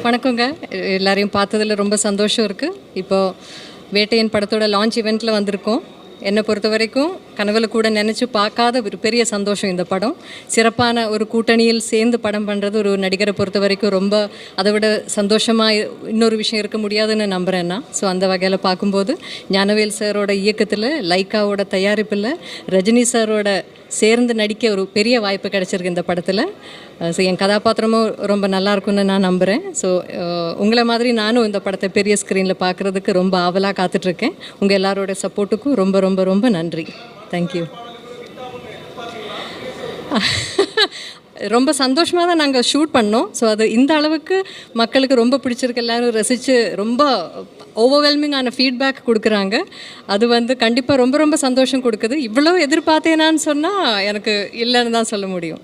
வணக்கங்க. எல்லாரையும் பார்த்ததில் ரொம்ப சந்தோஷம் இருக்குது. இப்போது வேட்டையன் படத்தோட லான்ச் ஈவெண்ட்டில் வந்திருக்கோம். என்னை பொறுத்த வரைக்கும் கனவுல கூட நினச்சி பார்க்காத ஒரு பெரிய சந்தோஷம் இந்த படம். சிறப்பான ஒரு கூட்டணியில் சேர்ந்து படம் பண்ணுறது ஒரு நடிகரை பொறுத்த வரைக்கும் ரொம்ப அதை விட சந்தோஷமாக இன்னொரு விஷயம் இருக்க முடியாதுன்னு நம்புகிறேன் நான். ஸோ அந்த வகையில் பார்க்கும்போது ஞானவேல் சாரோட இயக்கத்தில், லைக்காவோட தயாரிப்பில், ரஜினி சாரோட சேர்ந்து நடிக்க ஒரு பெரிய வாய்ப்பு கிடச்சிருக்கு இந்த படத்தில். ஸோ என் கதாபாத்திரமும் ரொம்ப நல்லாயிருக்குன்னு நான் நம்புகிறேன். ஸோ உங்களை மாதிரி நானும் இந்த படத்தை பெரிய ஸ்க்ரீனில் பார்க்குறதுக்கு ரொம்ப ஆவலாக காத்துட்ருக்கேன். உங்கள் எல்லாரோட சப்போர்ட்டுக்கும் ரொம்ப ரொம்ப ரொம்ப நன்றி. தேங்க்யூ. ரொம்ப சந்தோஷமாக தான் நாங்கள் ஷூட் பண்ணோம். ஸோ அது இந்த அளவுக்கு மக்களுக்கு ரொம்ப பிடிச்சிருக்கு, எல்லோரும் ரசித்து ரொம்ப ஓவர்வெல்மிங்கான ஃபீட்பேக் கொடுக்குறாங்க. அது கண்டிப்பாக ரொம்ப ரொம்ப சந்தோஷம் கொடுக்குது. இவ்வளோ எதிர்பார்த்தேனான்னு சொன்னால் எனக்கு இல்லைன்னு தான் சொல்ல முடியும்.